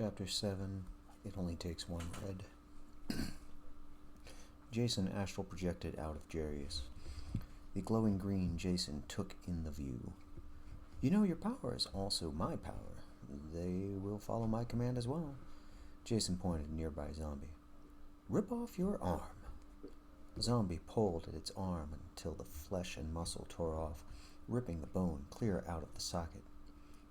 Chapter 7. It only takes one red. Jason astral projected out of Jerious. The glowing green Jason took in the view. You know, your power is also my power. They will follow my command as well. Jason pointed at a nearby zombie. Rip off your arm. The zombie pulled at its arm until the flesh and muscle tore off, ripping the bone clear out of the socket.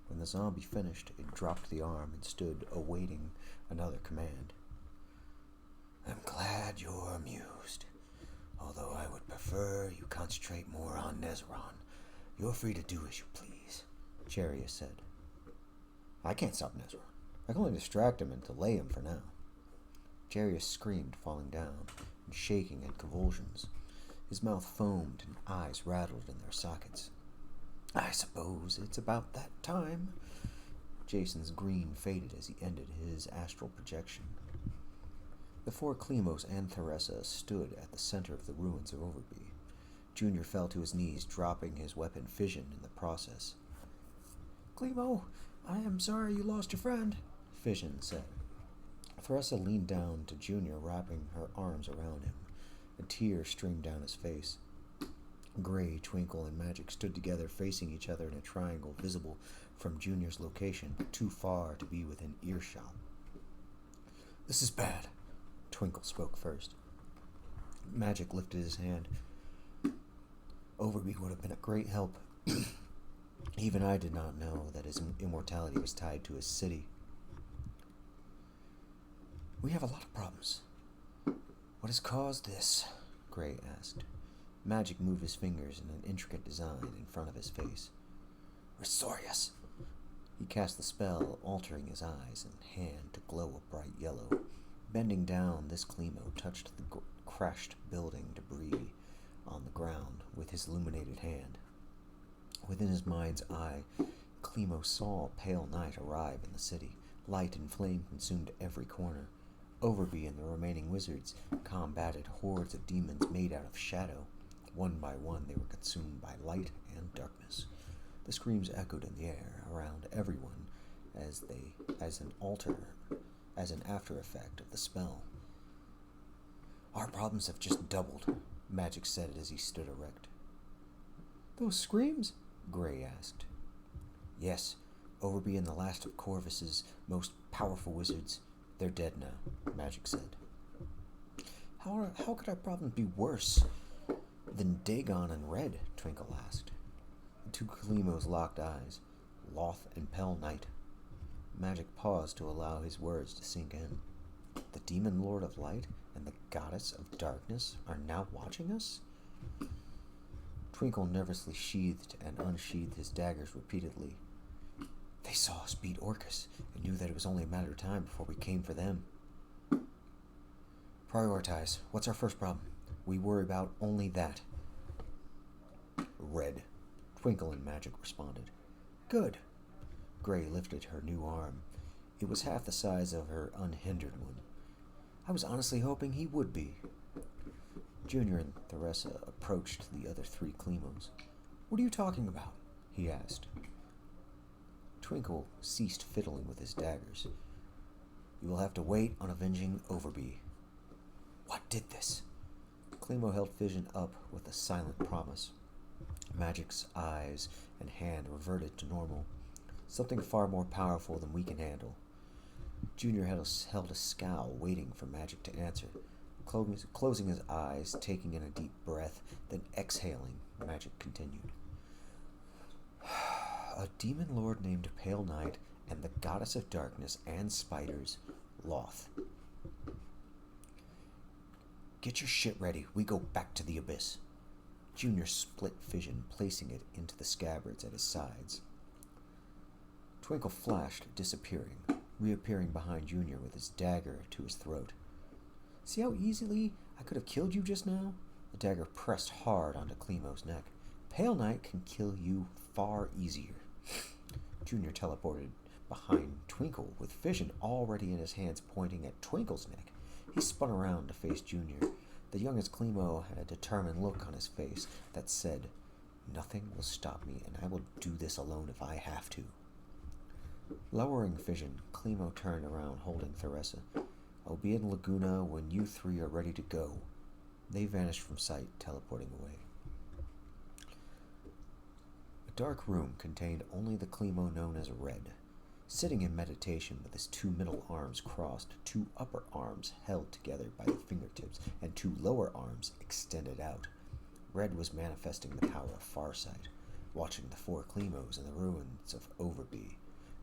When the zombie finished, it dropped the arm and stood awaiting another command. I'm glad you're amused, although I would prefer you concentrate more on Nezron. You're free to do as you please, Jerious said. I can't stop Nezron. I can only distract him and delay him for now. Jerious screamed, falling down and shaking in convulsions. His mouth foamed and eyes rattled in their sockets. I suppose it's about that time. Jason's green faded as he ended his astral projection. The four Klemos and Theresa stood at the center of the ruins of Overby. Junior fell to his knees, dropping his weapon fission in the process. Klemo, I am sorry you lost your friend, Fission said. Theresa leaned down to Junior, wrapping her arms around him. A tear streamed down his face. Gray, Twinkle, and Magic stood together, facing each other in a triangle visible from Junior's location, too far to be within earshot. This is bad. Twinkle spoke first. Magic lifted his hand. Overby would have been a great help. Even I did not know that his immortality was tied to his city. We have a lot of problems. What has caused this? Gray asked. Magic moved his fingers in an intricate design in front of his face. Resorius! He cast the spell, altering his eyes and hand to glow a bright yellow. Bending down, this Klemo touched the crashed building debris on the ground with his illuminated hand. Within his mind's eye, Klemo saw pale night arrive in the city. Light and flame consumed every corner. Overby and the remaining wizards combated hordes of demons made out of shadow. One by one, they were consumed by light and darkness. The screams echoed in the air around everyone as an after effect of the spell. Our problems have just doubled, Magic said as he stood erect. Those screams? Gray asked. Yes, Overby and the last of Corvus's most powerful wizards. They're dead now, Magic said. How could our problems be worse than Dagon and Red? Twinkle asked. The two Klemos locked eyes. Loth and Pale Night. Magic paused to allow his words to sink in. The Demon Lord of Light and the Goddess of Darkness are now watching us? Twinkle nervously sheathed and unsheathed his daggers repeatedly. They saw us beat Orcus and knew that it was only a matter of time before we came for them. Prioritize. What's our first problem? We worry about only that. Red. Twinkle and Magic responded. Good. Gray lifted her new arm. It was half the size of her unhindered one. I was honestly hoping he would be. Junior and Theresa approached the other three Klemos. What are you talking about? He asked. Twinkle ceased fiddling with his daggers. You will have to wait on avenging Overby. What did this? Klemo held Fission up with a silent promise. Magic's eyes and hand reverted to normal. Something far more powerful than we can handle. Junior held a scowl, waiting for Magic to answer. Closing his eyes, taking in a deep breath, then exhaling, Magic continued. A demon lord named Pale Night and the Goddess of Darkness and Spiders, Loth. Get your shit ready. We go back to the abyss. Junior split Fission, placing it into the scabbards at his sides. Twinkle flashed, disappearing, reappearing behind Junior with his dagger to his throat. See how easily I could have killed you just now? The dagger pressed hard onto Klemo's neck. Pale Night can kill you far easier. Junior teleported behind Twinkle, with Fission already in his hands pointing at Twinkle's neck. He spun around to face Junior. The youngest Klemo had a determined look on his face that said, Nothing will stop me, and I will do this alone if I have to. Lowering vision, Klemo turned around, holding Theresa. I'll be in Laguna when you three are ready to go. They vanished from sight, teleporting away. A dark room contained only the Klemo known as Red. Sitting in meditation with his two middle arms crossed, two upper arms held together by the fingertips, and two lower arms extended out. Red was manifesting the power of Farsight, watching the four Klemos in the ruins of Overby.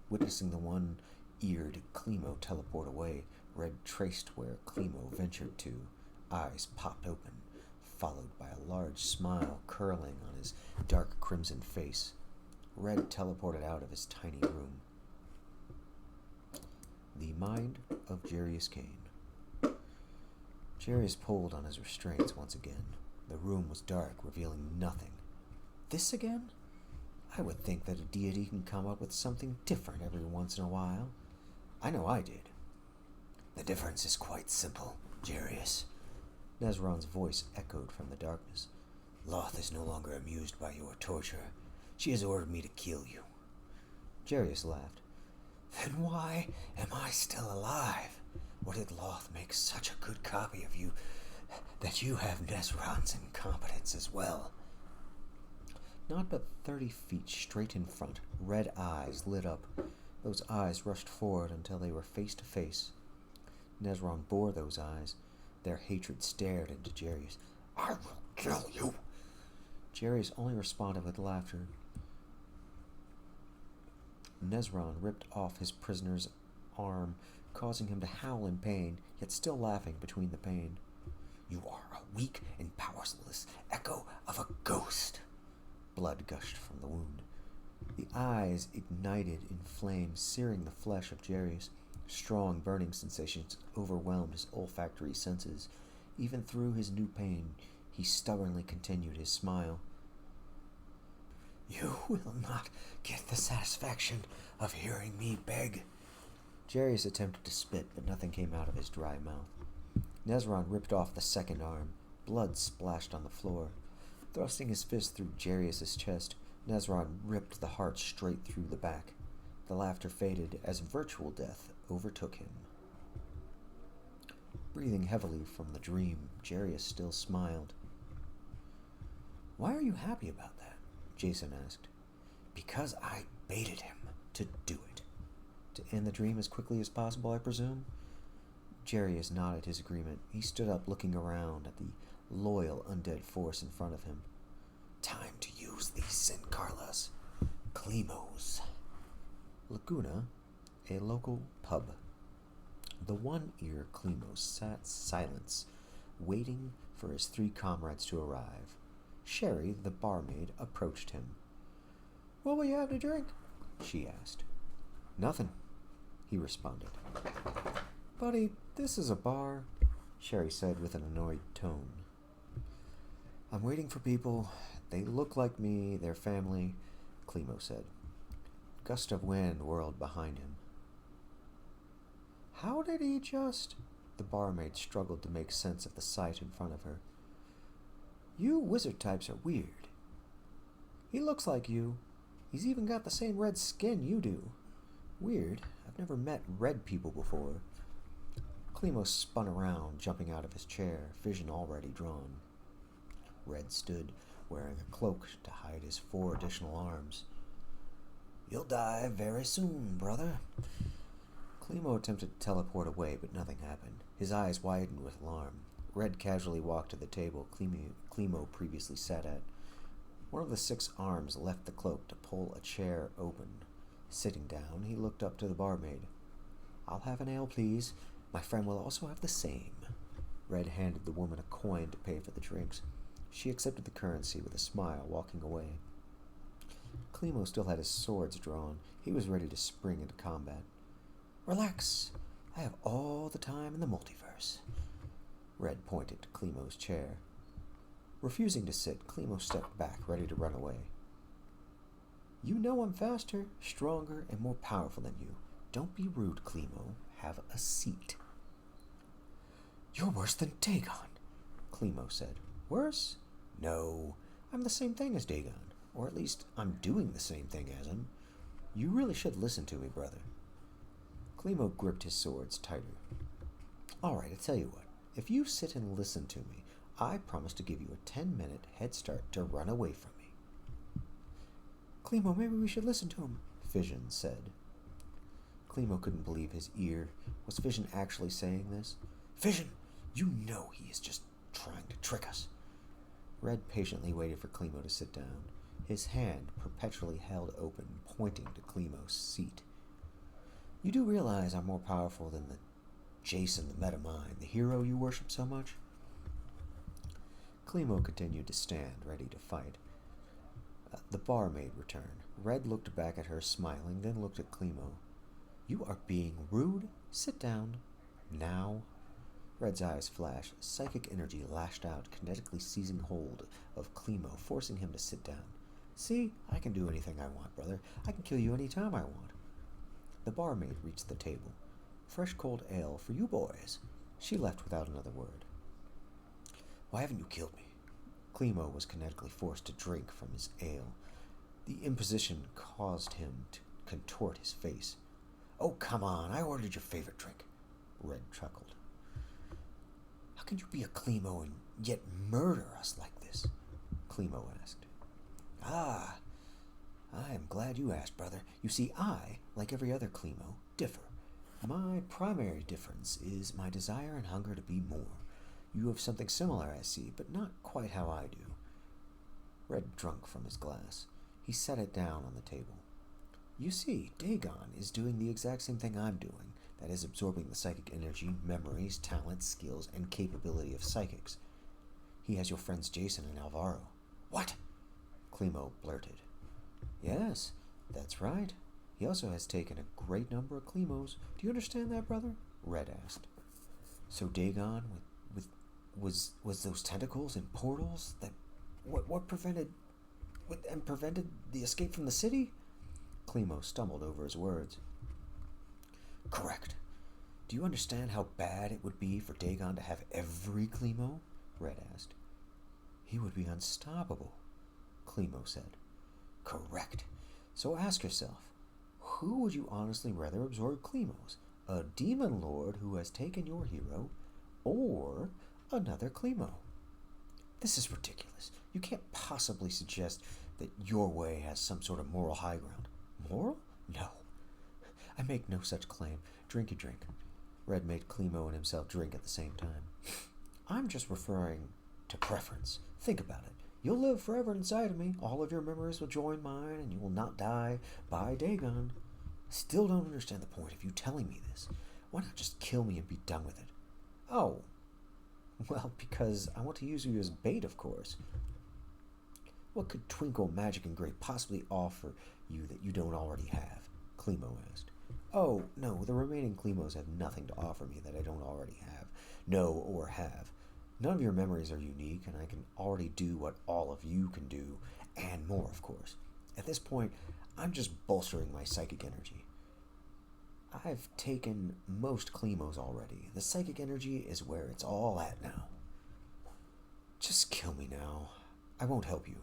Witnessing the one-eared Klemo teleport away, Red traced where Klemo ventured to. Eyes popped open, followed by a large smile curling on his dark crimson face. Red teleported out of his tiny room. The mind of Jerious Kane. Jerious pulled on his restraints once again. The room was dark, revealing nothing. This again? I would think that a deity can come up with something different every once in a while. I know I did. The difference is quite simple, Jerious. Nezron's voice echoed from the darkness. Loth is no longer amused by your torture. She has ordered me to kill you. Jerious laughed. Then why am I still alive? Or did Loth make such a good copy of you that you have Nezron's incompetence as well? Not but 30 feet straight in front, red eyes lit up. Those eyes rushed forward until they were face to face. Nezron bore those eyes. Their hatred stared into Jerious. I will kill you! Jerious only responded with laughter. Nezron ripped off his prisoner's arm, causing him to howl in pain, yet still laughing between the pain. You are a weak and powerless echo of a ghost. Blood gushed from the wound. The eyes ignited in flames, searing the flesh of Jerious. Strong burning sensations overwhelmed his olfactory senses. Even through his new pain, he stubbornly continued his smile. You will not get the satisfaction of hearing me beg. Jerious attempted to spit, but nothing came out of his dry mouth. Nezron ripped off the second arm. Blood splashed on the floor. Thrusting his fist through Jerious' chest, Nezron ripped the heart straight through the back. The laughter faded as virtual death overtook him. Breathing heavily from the dream, Jerious still smiled. Why are you happy about that? Jason asked. Because I baited him to do it. To end the dream as quickly as possible, I presume? Jerious nodded his agreement. He stood up, looking around at the loyal undead force in front of him. Time to use these Sin Carlas. Klemos. Laguna, a local pub. The one-ear Klemos sat silent, waiting for his three comrades to arrive. Sherry, the barmaid, approached him. What will you have to drink? She asked. Nothing, he responded. Buddy, this is a bar, Sherry said with an annoyed tone. I'm waiting for people. They look like me, their family, Klemo said. A gust of wind whirled behind him. How did he just... The barmaid struggled to make sense of the sight in front of her. You wizard types are weird. He looks like you. He's even got the same red skin you do. Weird. I've never met red people before. Klemos spun around, jumping out of his chair, vision already drawn. Red stood, wearing a cloak to hide his 4 additional arms. You'll die very soon, brother. Klemo attempted to teleport away, but nothing happened. His eyes widened with alarm. Red casually walked to the table Klemo previously sat at. One of the 6 arms left the cloak to pull a chair open. Sitting down, he looked up to the barmaid. I'll have an ale, please. My friend will also have the same. Red handed the woman a coin to pay for the drinks. She accepted the currency with a smile, walking away. Klemo still had his swords drawn. He was ready to spring into combat. Relax. I have all the time in the multiverse. Red pointed to Klemo's chair. Refusing to sit, Klemo stepped back, ready to run away. You know I'm faster, stronger, and more powerful than you. Don't be rude, Klemo. Have a seat. You're worse than Dagon, Klemo said. Worse? No, I'm the same thing as Dagon. Or at least, I'm doing the same thing as him. You really should listen to me, brother. Klemo gripped his swords tighter. All right, I tell you what. If you sit and listen to me, I promise to give you a 10-minute head start to run away from me. Klemo, maybe we should listen to him, Fission said. Klemo couldn't believe his ear. Was Fission actually saying this? Fission, you know he is just trying to trick us. Red patiently waited for Klemo to sit down, his hand perpetually held open, pointing to Klemo's seat. You do realize I'm more powerful than the Jason the Metamind, the hero you worship so much? Klemo continued to stand, ready to fight. The barmaid returned. Red looked back at her, smiling, then looked at Klemo. You are being rude. Sit down. Now. Red's eyes flashed. Psychic energy lashed out, kinetically seizing hold of Klemo, forcing him to sit down. See, I can do anything I want, brother. I can kill you any time I want. The barmaid reached the table. Fresh cold ale for you boys. She left without another word. Why haven't you killed me? Klemo was kinetically forced to drink from his ale. The imposition caused him to contort his face. Oh, come on, I ordered your favorite drink. Red chuckled. How can you be a Klemo and yet murder us like this? Klemo asked. Ah, I am glad you asked, brother. You see, I, like every other Klemo, differ. My primary difference is my desire and hunger to be more. You have something similar, I see, but not quite how I do. Red drank from his glass. He set it down on the table. You see, Dagon is doing the exact same thing I'm doing, that is, absorbing the psychic energy, memories, talents, skills, and capability of psychics. He has your friends Jason and Alvaro. What? Klemo blurted. Yes, that's right. He also has taken a great number of Klemos. Do you understand that, brother? Red asked. So Dagon, was those tentacles and portals that what prevented the escape from the city? Klemo stumbled over his words. Correct. Do you understand how bad it would be for Dagon to have every Klemo? Red asked. He would be unstoppable, Klemo said. Correct. So ask yourself, who would you honestly rather absorb Klemos? A demon lord who has taken your hero, or another Klemo? This is ridiculous. You can't possibly suggest that your way has some sort of moral high ground. Moral? No. I make no such claim. Drink your drink. Red made Klemo and himself drink at the same time. I'm just referring to preference. Think about it. You'll live forever inside of me. All of your memories will join mine, and you will not die by Dagon. Still don't understand the point of you telling me this. Why not just kill me and be done with it? Oh, well, because I want to use you as bait, of course. What could Twinkle, Magic, and Grape possibly offer you that you don't already have? Klemo asked. Oh, no, the remaining Klemos have nothing to offer me that I don't already have, know, or have. None of your memories are unique, and I can already do what all of you can do, and more, of course. At this point, I'm just bolstering my psychic energy. I've taken most Klemos already. The psychic energy is where it's all at now. Just kill me now. I won't help you.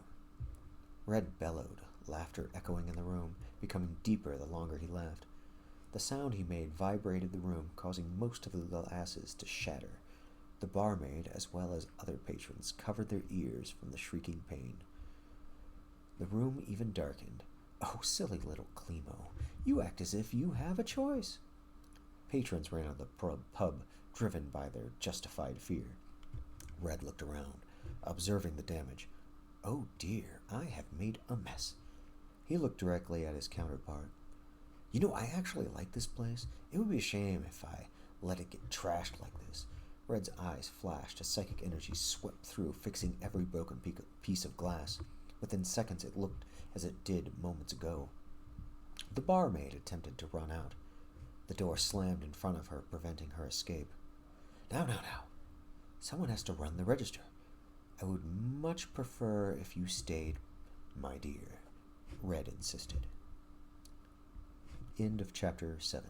Red bellowed, laughter echoing in the room, becoming deeper the longer he laughed. The sound he made vibrated the room, causing most of the glasses to shatter. The barmaid, as well as other patrons, covered their ears from the shrieking pain. The room even darkened. Oh, silly little Klemo, you act as if you have a choice. Patrons ran out of the pub, driven by their justified fear. Red looked around, observing the damage. Oh dear, I have made a mess. He looked directly at his counterpart. You know, I actually like this place. It would be a shame if I let it get trashed like this. Red's eyes flashed as psychic energy swept through, fixing every broken piece of glass. Within seconds, it looked as it did moments ago. The barmaid attempted to run out. The door slammed in front of her, preventing her escape. Now. Someone has to run the register. I would much prefer if you stayed, my dear, Red insisted. End of chapter 7.